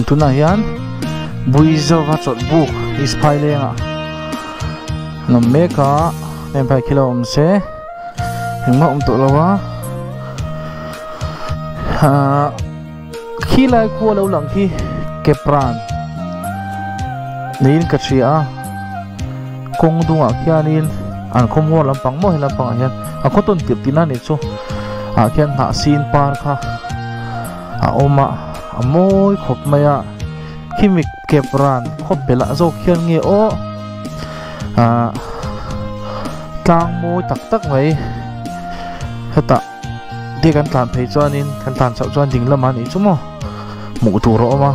tuna hian buizawa chot buk ispai lenga nom meka em pai kilo se hengma to lawa khi lai khu lo lang khi kepran nin katria kong dunga khianin an khom ho lampang mo lampang hian a khoton tip tina ni chu a khian na sin par kha a oma amoi khop maya khimik kepran khop bela zo khian nge o tlang moi tak tak mai hata de kan tlan phei chuanin kan tlan chau chuan ding lama ni chumo mu tu ro ma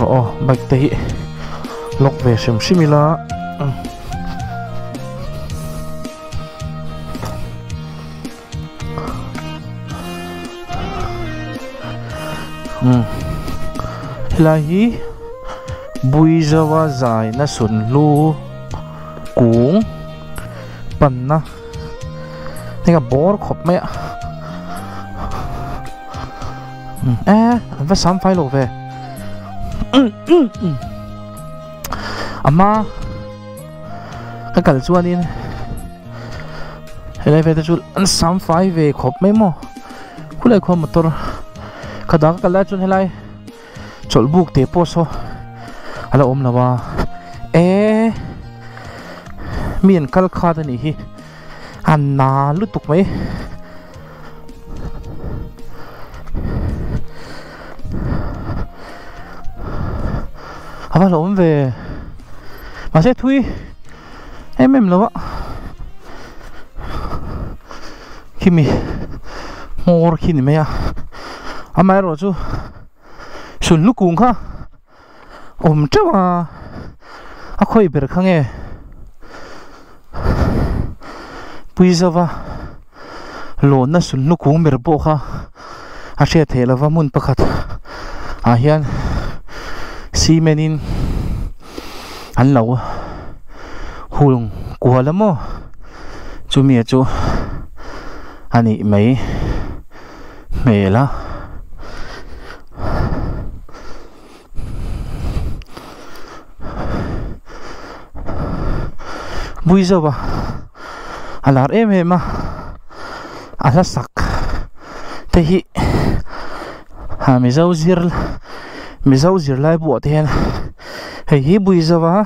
ro bak te hi lok ve sim simila Hilahi buizawa zai na sun lu kung pan na tenga bor khop mai va sam fai lo ve ama ka kal chuanin helai ve ta chu an sam fai ve khop mai mo khulai kho motor kada ka la chun helai chol buk te po so ala om lawa mian kal kha ta ni hi an na lu tuk mai ava lo om ve ma se thui em lawa kimi mor khini me ya amai ro chu sun lu kung kha chawa a khoi ber khange puizawa lo na sun lu kung ber bo kha a she thelawa mun pakhat a hian simenin an lo hulung kualamo chumi chu ani mai mela buizawa alar em ala sak te hi ha mi zau zir lai bu te hen hei hi buizawa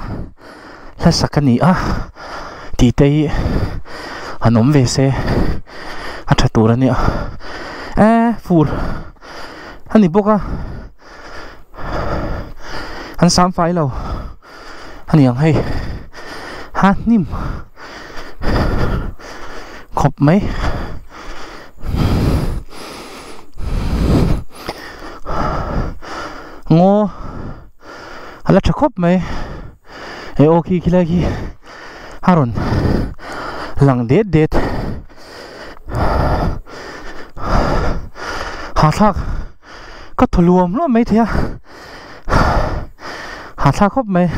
la sakani ti te anom ve se a thatura ni fur ani boka an sam fai lo ani ang hei hát nim khop mấy ngô ala cha khop mấy ok khi lagi haron lang det hà thác có thù luồng lắm mấy thế hà thác khop mấy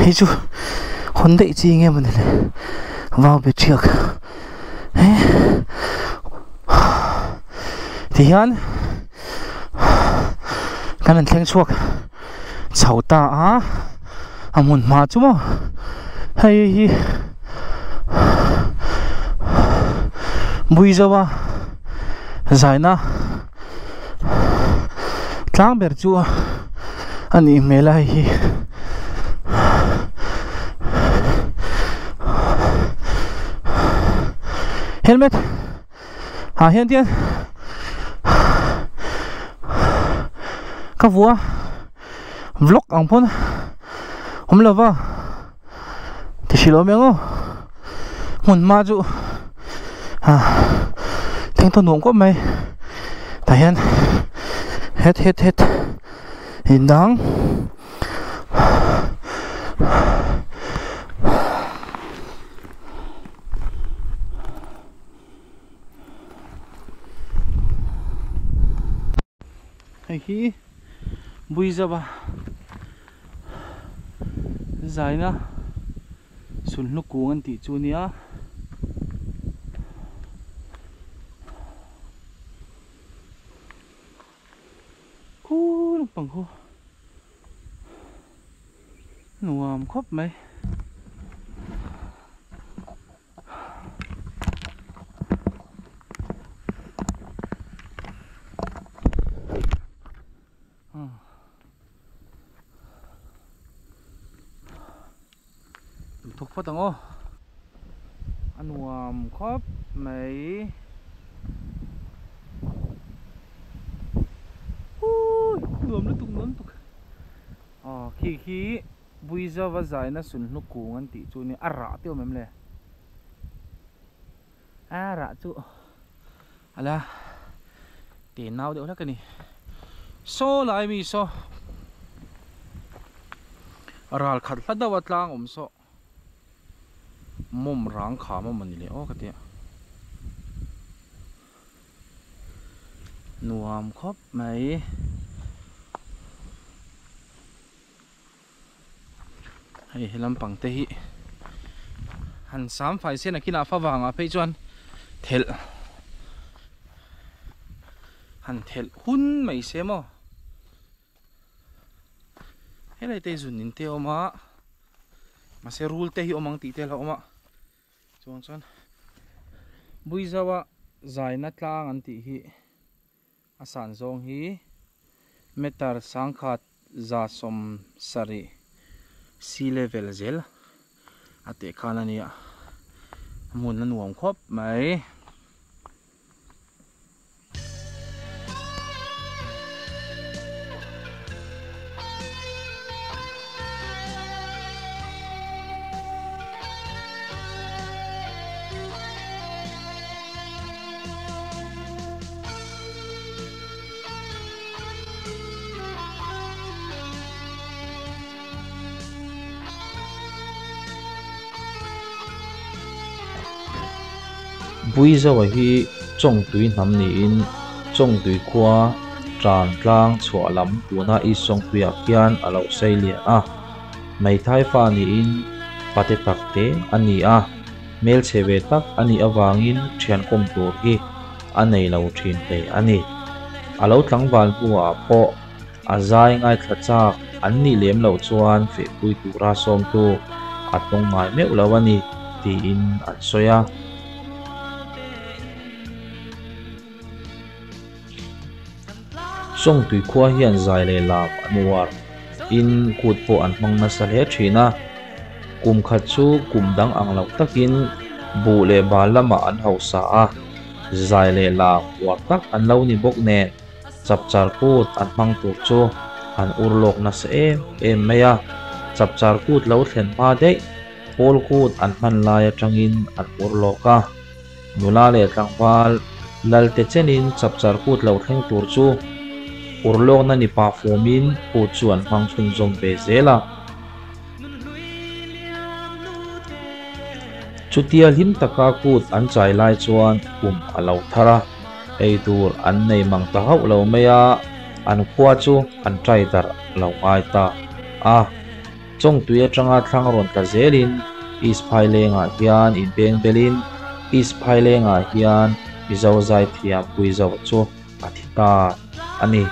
Hei chú hôn đậy chi nghe mà này vào biệt trước thì hắn cái này thanh chuộc chậu ta muốn mà chú mà hay buizawa zai na tlang ber chu ani mela hi helmet hian tian ka vua vlog ang pon lova ti silo mengo mun ma chu theng to nong ko mai ta hian het hin dang hi buiza ba zaina sul nu kungan ti chu nia khu pang khu nuam khop mai thuộc phát tầng ô ăn warm khóp mấy nhuộm nó tục khi bùi ra và dài nó sụn nó cuồng anh tị chú này rạ tiêu mềm lẹ rạ chú là tiền nào được cái này so lại mi so ral khát phát đâu vật lang so mồm ráng khá mà mình đi ô cái gì nuam khóc mấy hay làm bằng tay hắn sám phải xem là khi nào pha vàng à phải chọn thel hắn thel hun mấy xem mà hay là tay dùng nín teo mà sẽ rule tay hiểu mang tí teo là mà chọn bui zawa zai na tlang an ti hi asan zong hi metar sangkhat za som sari sea level zel ate khana nia mun nan nuam khop mai bui zo hi chong tui nam ni in chong tui kwa tran tlang chua lam tuna i song tuya kian alo sei lia a mai thai fa ni in pate takte ani a mel cheve tak ani awangin thian kom tur hi anei lo thin te ani alo tlang wal buwa po azai ngai thachak anni lem lo chuan fe pui tura som tu atong ngai me ulawani ti in an soya song tui khua hian zai le lam anuar in kut po an hmang na sa le thina kum khat chu kum dang ang lo takin bu le ba lama an ho sa a zai le lam war tak an lo ni bok ne chap char kut an hmang tu chu an urlok na se em meya chap char kut lo thlen ma de pol kut an man lai atangin an urloka nula le tlangwal lalte chenin chap char kut lo thleng tur chu urlok na ni pa fomin pu chuan mang chun zom be zela chutia lim taka kut an chai lai chuan alo thara eitur an nei mang ta hau lo meya an khua chu an trai dar lo ngai ta chong tuya tanga thlang ron ta zelin is phailenga hian in beng belin is phailenga hian izo zai thiam pui zo chu athita ani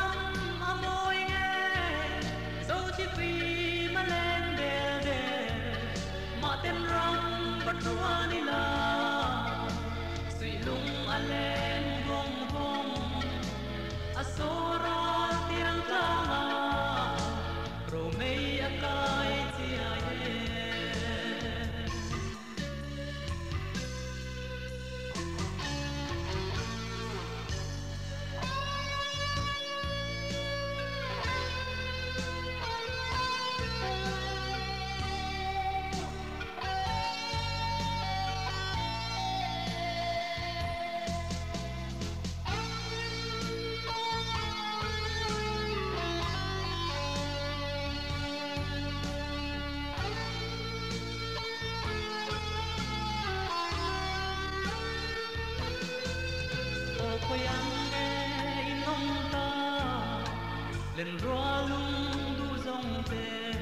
lên roa lung du dòng về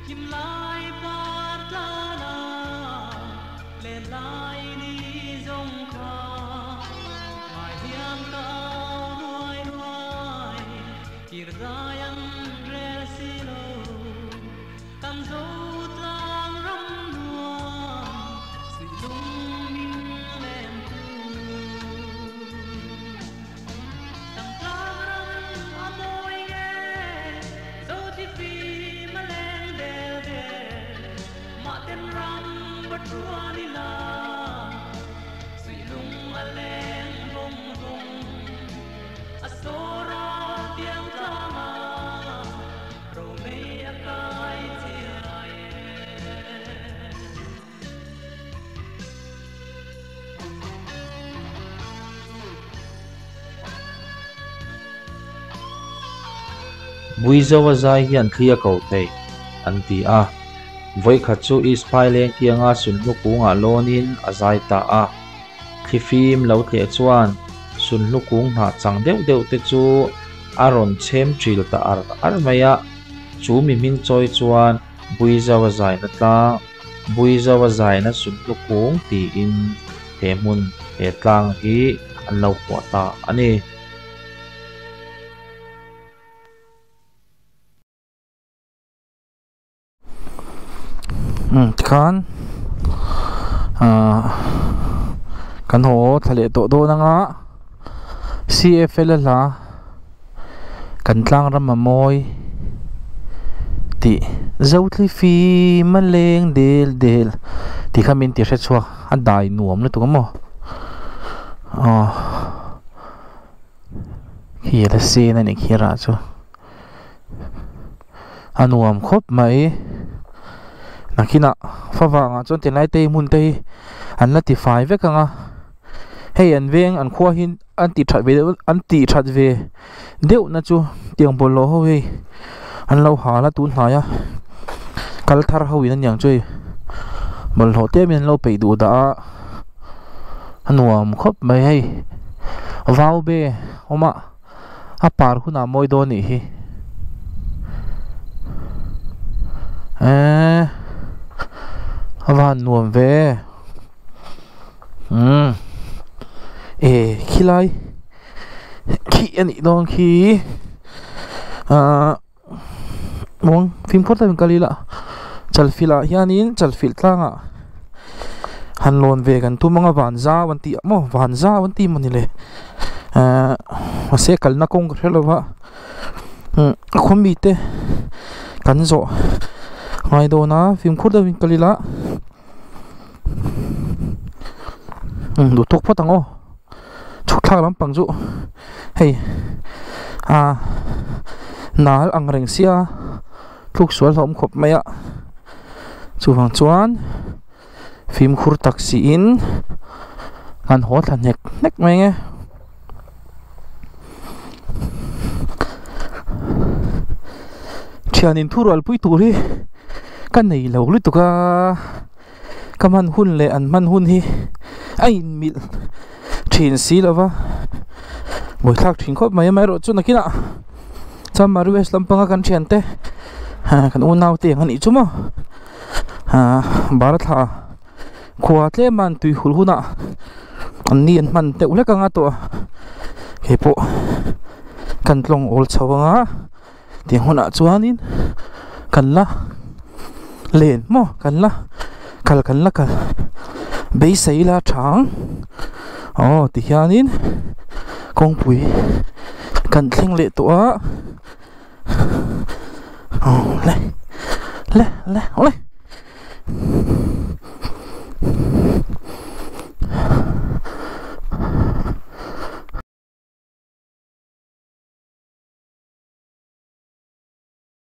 chim lai phát la na lên lai đi dòng kha mai hiam cao nuôi nuôi chỉ ra yang re silo tam dấu tang rong nuông sự lung minh lên tu tam tang rong amoi nghe dấu chi phi mà lên đèo đèo mà tên rong bất chua đi la sự lung mà lên vung vung asora tiếng tama romea kai tiae buizawa zai hian thlia ko te an ti a voi kha chu ispailen kianga sunlu kunga lonin azai ta a thifim lo tle chuan sunlu kung na chang deuh deuh te chu aron chem tril ta ar maya chu mi min choi chuan buizawa zai na tla buizawa zai na sunlu kung ti in he mun he tlang hi an lo kwa ta ani kan kan ho thale to do na nga CFL la kan tlang ram moi ti zotli fi maleng del ti khamin ti hre chua a dai nuam na tu mo hi la se na ni khira chu anuam khop mai nakina fawanga chon te nai te mun te an la ti fai ve kanga hey an veng an khwa hin an ti that ve deuh na chu tiang bol lo ho we an lo ha la tu hna ya kal thar ho in an yang choi bol ho te min lo pe du da anuam khop mai hey vau be oma a par huna moi do ni hi van nuam ve khilai khi ani dong khi mong phim khot la kalila chalfila hianin chalfil tlanga hanlon ve kan tu manga vanza wanti mo vanza wanti manile ase kalna kong relowa khomi te kan zo ngai do na phim khot la kalila du tok phatango chuk thak lam pangju hey nal angreng sia thuk sual hom khop maya chuwang chuan phim khur taksi in kan ho thla nek mai nge thianin thural pui turi kan nei lo lu tuka kaman hun le an man hun hi ai mil thin si lova moi thak thin khop mai ro chu nakina cham maru es lampanga kan thiante kan unau te ngani chumo barat ha khwa tle man tui hul huna an ni an man te ule kanga to hepo kan tlong ol chawanga ti huna chuanin kan la len mo kan la kal bei seila thang ti hianin kong pui kan thleng le to a le